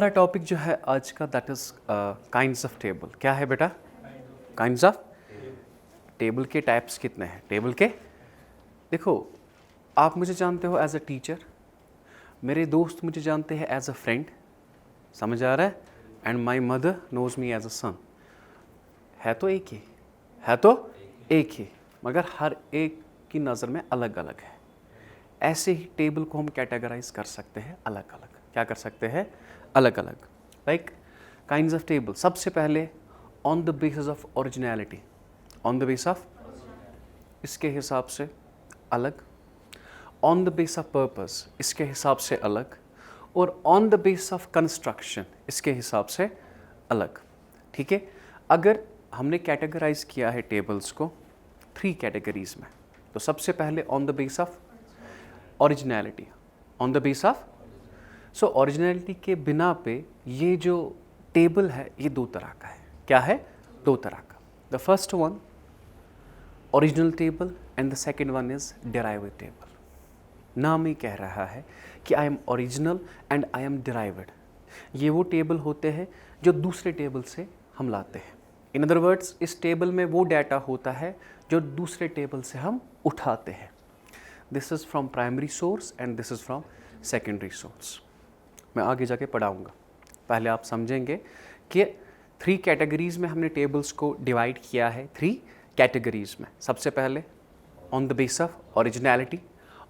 हमारा टॉपिक जो है आज का that is kinds of table. क्या है बेटा? काइंड्स ऑफ टेबल के टाइप्स कितने हैं टेबल के? देखो, आप मुझे जानते हो एज अ टीचर, मेरे दोस्त मुझे जानते हैं एज अ फ्रेंड, समझ आ रहा है? And my mother knows me as a son. है तो एक ही, है तो एक ही, मगर हर एक की नज़र में अलग अलग है। ऐसे ही टेबल को हम कैटेगराइज कर सकते हैं अलग अलग। क्या कर सकते हैं? अलग अलग। लाइक काइंड्स ऑफ टेबल, सबसे पहले on the basis of originality, on the base of, इसके हिसाब से अलग, on the base of purpose इसके हिसाब से अलग, और on the base of construction इसके हिसाब से अलग। ठीक है, अगर हमने कैटेगराइज किया है टेबल्स को 3 कैटेगरीज में, तो सबसे पहले on the base of originality, on the base of, so originality के बिना पे ये जो टेबल है ये 2 तरह का है। क्या है? 2 तरह का। The first one original table and the second one is derived table. नाम ही कह रहा है कि I am original and I am derived. ये वो टेबल होते हैं जो दूसरे टेबल से हम लाते हैं। इन अदर वर्ड्स, इस टेबल में वो डाटा होता है जो दूसरे टेबल से हम उठाते हैं। This is from primary source and this is from secondary source. मैं आगे जाके पढ़ाऊँगा, पहले आप समझेंगे कि 3 कैटेगरीज में हमने टेबल्स को डिवाइड किया है। 3 कैटेगरीज में, सबसे पहले on the base of originality,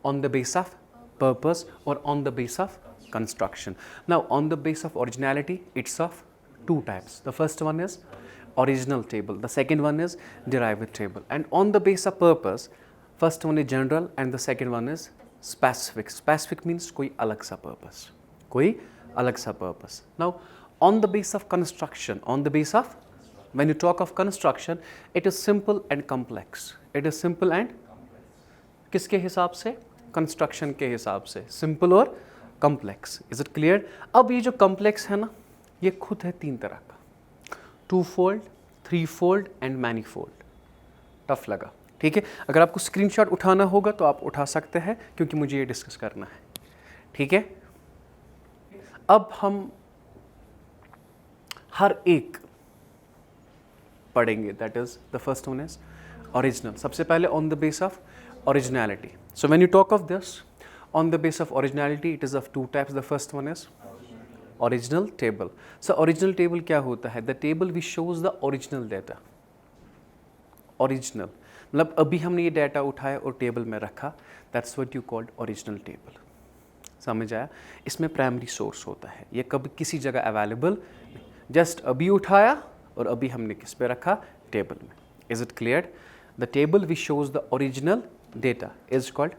on the base of purpose और on the base of construction. Now on the base of originality it's of 2 types. The first one is original table, the second one is derived table, and on the base of purpose, first one is general and the second one is specific. Specific means कोई अलग सा purpose, कोई अलग सा purpose. Now on the base of construction, on the base of, when you talk of construction, it is simple and complex. It is simple and किसके हिसाब से? construction के हिसाब से, simple और complex. Is it clear? अब ये जो complex है ना, ये खुद है 3 तरह का, 2-fold, 3-fold and manifold. Tough लगा? ठीक है, अगर आपको स्क्रीनशॉट उठाना होगा तो आप उठा सकते हैं, क्योंकि मुझे ये डिस्कस करना है। ठीक है, अब हम हर एक पढ़ेंगे। That is the first one is original. सबसे पहले on the base of originality. So when you talk of this on the base of originality, it is of 2 types. The first one is original table. So original table क्या होता है? The table which shows the original data. Original मतलब अभी हमने ये data उठाया और table में रखा, that's what you called original table. समझ आया? इसमें प्राइमरी सोर्स होता है, ये कभी किसी जगह अवेलेबल, जस्ट अभी उठाया और अभी हमने किस पे रखा? टेबल में। Is it clear? The table which shows the original data is called,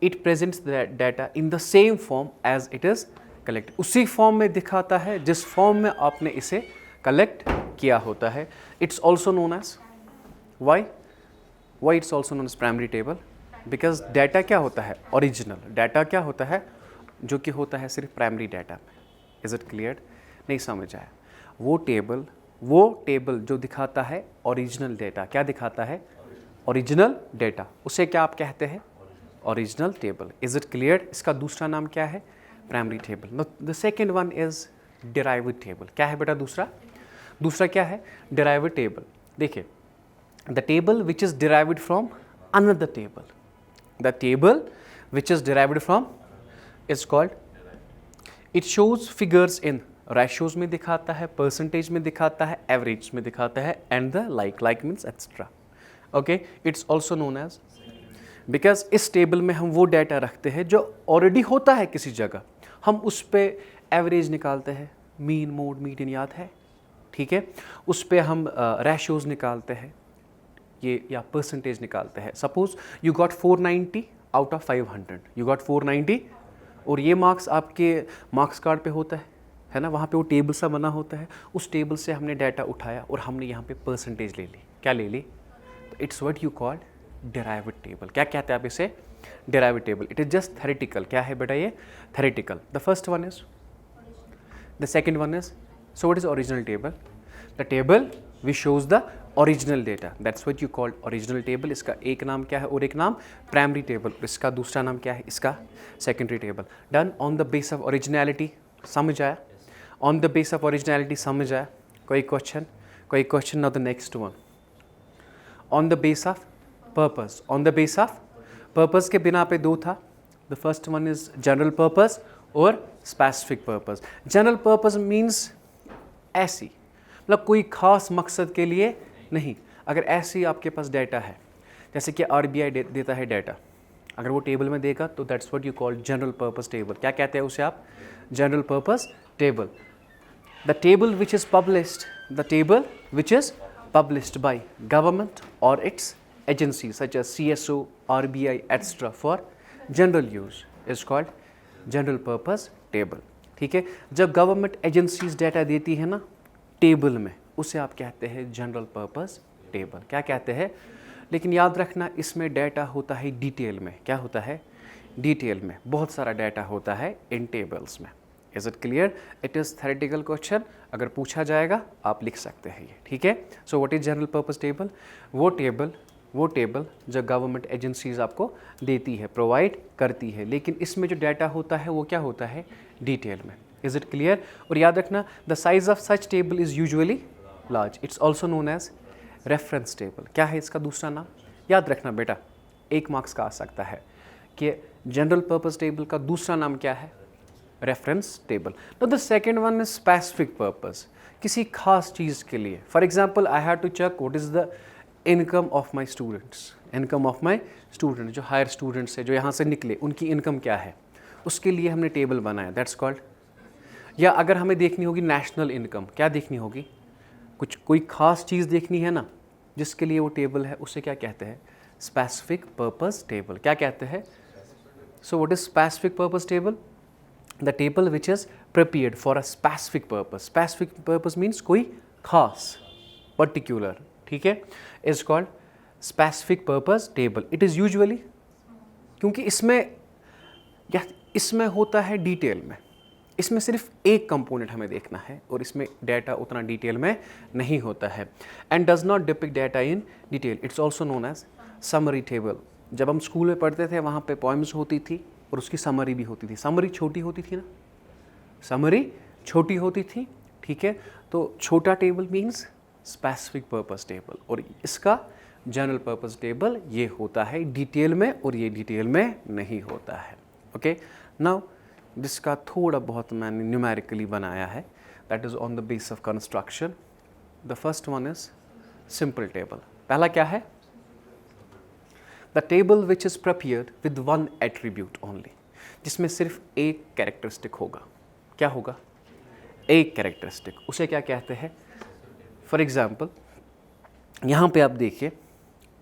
it presents the data in the same form as it is collect. उसी फॉर्म में दिखाता है जिस फॉर्म में आपने इसे कलेक्ट किया होता है। It's also known as, why it's also known as primary table? Because data क्या होता है? ओरिजिनल डाटा क्या होता है? जो कि होता है सिर्फ प्राइमरी डाटा में। Is it clear? नहीं समझ आया? वो टेबल जो दिखाता है ओरिजिनल डाटा, क्या दिखाता है? ओरिजिनल डाटा, उसे क्या आप कहते हैं? Original table. Is it clear? इसका दूसरा नाम क्या है? Primary table. The second one is derived table. क्या है बेटा दूसरा क्या है? Derived table. देखिए, the table which is derived from another table, the table which is derived from is called, it shows figures in ratios में दिखाता है, परसेंटेज में दिखाता है, एवरेज में दिखाता है, and the like means etcetera. Okay, it's also known as, because इस टेबल में हम वो डाटा रखते हैं जो ऑलरेडी होता है किसी जगह, हम उस पर एवरेज निकालते हैं, मीन मोड मीडियन याद है? ठीक है, उस पर हम रेशियोज निकालते हैं ये, या परसेंटेज निकालते हैं। Suppose you got 490 out of 500, you got 490, और ये मार्क्स आपके मार्क्स कार्ड पे होता है ना, वहाँ पे वो टेबल सा बना होता है। उस टेबल से हमने डाटा उठाया और हमने यहाँ पे परसेंटेज ले ली। क्या ले ली? तो it's what you called derived table. क्या कहते हैं आप इसे? Derived table. It is just theoretical. क्या है बेटा ये? Theoretical. The first one is, the second one is, so what is original table? The table which shows the original data, that's what you called original table. इसका एक नाम क्या है? और एक नाम प्राइमरी टेबल। इसका दूसरा नाम क्या है? इसका secondary table. Done on the base of originality. समझ आया? On the base of originality समझ आया? कोई question? Now the next one, on the base of purpose. On the base of purpose के बिना पे दो था, the first one is general purpose और specific purpose. General purpose means ऐसी, मतलब कोई खास मकसद के लिए नहीं। अगर ऐसी आपके पास डाटा है, जैसे कि आरबीआई देता है डाटा, अगर वो टेबल में देगा तो that's what you call general purpose table. क्या कहते हैं उसे आप? General purpose table. The table which is published, the table which is published by government और it's agency such as CSO, RBI etc. For general use is called general purpose table. ठीक है, जब government agencies data देती है ना table में, उसे आप कहते हैं जनरल पर्पस टेबल। क्या कहते हैं? लेकिन याद रखना, इसमें डाटा होता है डिटेल में। क्या होता है? डिटेल में। बहुत सारा डाटा होता है इन टेबल्स में। Is it clear? It is theoretical question, अगर पूछा जाएगा आप लिख सकते हैं ये। ठीक है, so what is general purpose table? वो टेबल जो गवर्नमेंट एजेंसीज आपको देती है, प्रोवाइड करती है, लेकिन इसमें जो डाटा होता है वो क्या होता है? डिटेल में। Is it clear? और याद रखना, the size of such table is usually large. It's also known as reference table. क्या है इसका दूसरा नाम? याद रखना बेटा, 1 मार्क्स का आ सकता है कि जनरल पर्पस टेबल का दूसरा नाम क्या है? Reference table. तो the second one is specific purpose, किसी खास चीज़ के लिए। For example, I have to check what is the income of my students. Income of my student, जो हायर स्टूडेंट्स है, जो यहाँ से निकले, उनकी इनकम क्या है, उसके लिए हमने टेबल बनाया, दैट्स कॉल्ड। या अगर हमें देखनी होगी नेशनल इनकम, क्या देखनी होगी? कोई खास चीज़ देखनी है ना, जिसके लिए वो टेबल है, उसे क्या कहते हैं? Specific purpose table. क्या कहते हैं? So what is specific purpose table? The table which is prepared for a specific purpose. Specific purpose means कोई खास, पर्टिकुलर, ठीक है, is called specific purpose table. It is usually, क्योंकि इसमें होता है डिटेल में, इसमें सिर्फ एक कंपोनेंट हमें देखना है और इसमें डाटा उतना डिटेल में नहीं होता है। And does not depict data in detail. It's also known as summary table. जब हम स्कूल में पढ़ते थे, वहाँ पे पोएम्स होती थी और उसकी समरी भी होती थी। समरी छोटी होती थी ना, समरी छोटी होती थी, ठीक है। तो छोटा table means specific purpose table, और इसका जनरल पर्पस टेबल ये होता है डिटेल में, और ये डिटेल में नहीं होता है। ओके, नाउ जिसका थोड़ा बहुत मैंने न्यूमेरिकली बनाया है, that is on the base of construction. The first one is simple table. पहला क्या है? The table which is prepared with one attribute only, जिसमें सिर्फ एक कैरेक्टरिस्टिक होगा। क्या होगा? एक कैरेक्टरिस्टिक। उसे क्या कहते हैं? फॉर एग्जाम्पल, यहाँ पे आप देखिए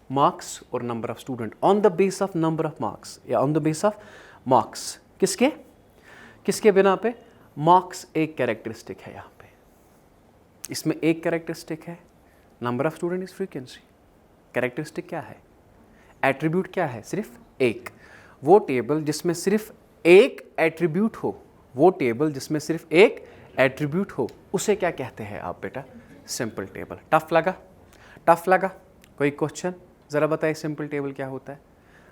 मार्क्स और number of student. On the base of number of marks या on the base of marks, किसके बिना पे? मार्क्स एक कैरेक्टरिस्टिक है। यहाँ पे इसमें एक कैरेक्टरिस्टिक है, number of student is frequency. Characteristic क्या है? एट्रीब्यूट क्या है? सिर्फ एक। वो टेबल जिसमें सिर्फ एक एट्रीब्यूट हो, वो टेबल जिसमें सिर्फ एक एट्रीब्यूट हो, उसे क्या कहते हैं आप बेटा? Simple table. टफ लगा? कोई क्वेश्चन? ज़रा बताइए सिंपल टेबल क्या होता है?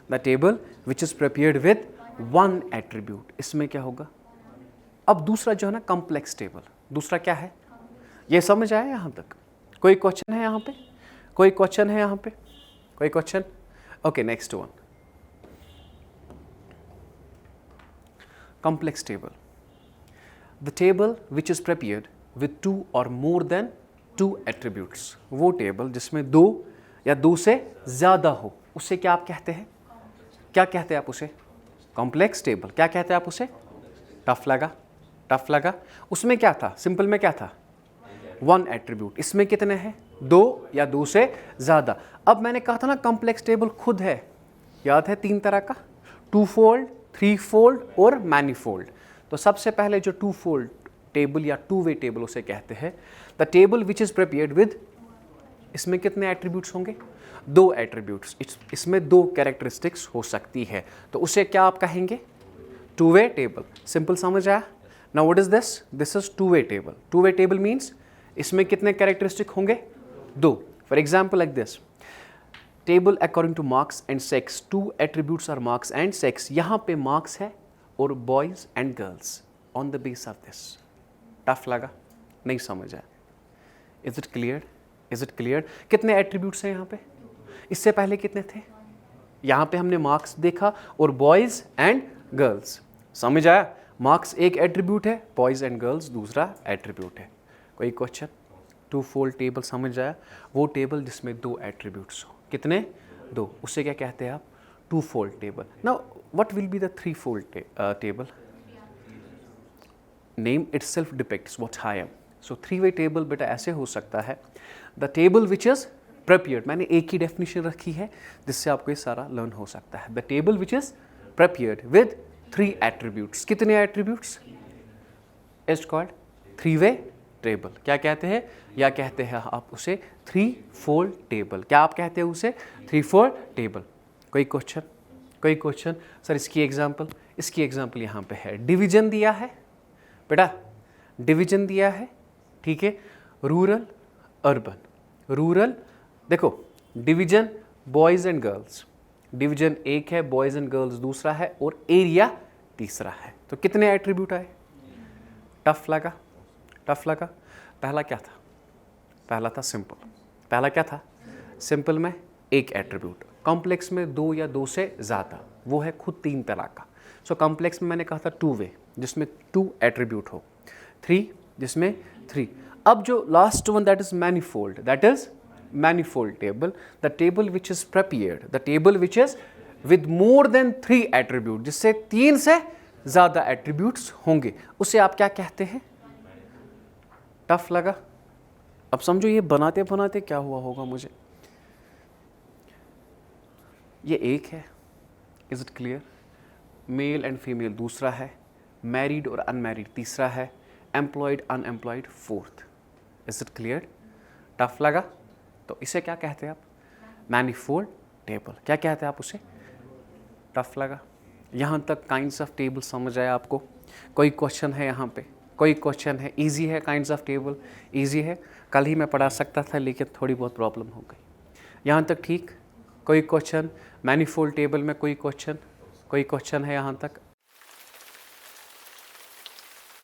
The table which is prepared with one attribute. इसमें क्या होगा? अब दूसरा जो है ना कॉम्प्लेक्स टेबल, दूसरा क्या है? ये समझ आया यहाँ तक? कोई क्वेश्चन है यहाँ पे? कोई क्वेश्चन है यहाँ पे? कोई question? Okay, next one, complex table. The table which is prepared with 2 or more than 2 attributes. वो टेबल जिसमें 2 या 2 से ज़्यादा हो, उसे क्या आप कहते हैं? क्या कहते हैं आप उसे? Complex table. क्या कहते हैं आप उसे? टफ लगा? उसमें क्या था? सिंपल में क्या था? 1 एट्रीब्यूट। इसमें कितने हैं? 2 या 2 से ज़्यादा। अब मैंने कहा था ना कॉम्प्लेक्स टेबल खुद है, याद है 3 तरह का, 2 फोल्ड, 3 फोल्ड और मैनीफोल्ड। तो सबसे पहले जो 2 फोल्ड टेबल या 2 वे टेबल उसे कहते हैं the table which is prepared with, इसमें कितने एट्रीब्यूट्स होंगे? 2 एट्रीब्यूट्स। इसमें 2 कैरेक्टरिस्टिक्स हो सकती है, तो उसे क्या आप कहेंगे? 2 वे टेबल। सिंपल समझ आया? Now what is this? This is 2 way table. 2 way table means इसमें कितने कैरेक्टरिस्टिक होंगे? 2। For example like this, table according to marks and sex, 2 attributes are marks and sex. यहाँ पे मार्क्स है और boys and girls. On the base of this tough लगा, नहीं समझ आया? Is it clear? Is it clear? कितने attributes हैं यहाँ पे? इससे पहले कितने थे? यहाँ पे हमने मार्क्स देखा और बॉयज़ एंड गर्ल्स, समझ आया? मार्क्स एक एट्रीब्यूट है, बॉयज़ एंड गर्ल्स दूसरा एट्रीब्यूट है। कोई क्वेश्चन? टू फोल्ड टेबल समझ आया? वो टेबल जिसमें दो एट्रीब्यूट्स हो। कितने? दो। उसे क्या कहते हैं आप? Two fold table. Now what will be the three fold table? Name itself depicts what I am. So three way table बेटा ऐसे हो सकता है, the table which is prepared, मैंने एक ही डेफिनेशन रखी है जिससे आपको ये सारा लर्न हो सकता है। The table which is prepared with three attributes. कितने attributes? Is called three way table. क्या कहते हैं? या कहते हैं आप उसे थ्री फोल्ड टेबल। क्या आप कहते हैं उसे? Three fold table. कोई क्वेश्चन? कोई क्वेश्चन? सर इसकी एग्जांपल? इसकी एग्जांपल यहाँ पे है, डिवीजन दिया है बेटा, डिवीजन दिया है, ठीक है, रूरल अर्बन। रूरल, देखो division boys and girls, division एक है, बॉयज़ एंड गर्ल्स दूसरा है और एरिया तीसरा है। तो कितने एट्रीब्यूट आए? टफ लगा? टफ लगा? पहला क्या था? पहला था सिंपल। पहला क्या था? सिंपल में एक एट्रीब्यूट, कॉम्प्लेक्स में दो या दो से ज़्यादा, वो है खुद तीन तरह का। सो कॉम्प्लेक्स में मैंने कहा था टू वे, जिसमें टू एट्रीब्यूट हो, थ्री जिसमें थ्री। अब जो last one that is manifold, that is manifold table, the table which is prepared, the table which is with more than three attribute, जिससे तीन से ज़्यादा एट्रीब्यूट्स होंगे, उसे आप क्या कहते हैं? टफ लगा? अब समझो ये बनाते बनाते क्या हुआ होगा मुझे। ये एक है, is it clear? Male and female दूसरा है, मैरिड और अनमैरिड तीसरा है, employed unemployed fourth. Is it clear? Tough लगा? तो इसे क्या कहते हैं आप? Manifold table. क्या कहते हैं आप उसे? टफ लगा? यहाँ तक काइंड्स ऑफ टेबल समझ आया आपको? कोई क्वेश्चन है यहाँ पे? कोई क्वेश्चन है? इजी है काइंड्स ऑफ टेबल? इजी है, कल ही मैं पढ़ा सकता था लेकिन थोड़ी बहुत प्रॉब्लम हो गई। यहाँ तक ठीक? कोई क्वेश्चन मैनीफोल्ड टेबल में? कोई क्वेश्चन? कोई क्वेश्चन है यहाँ तक?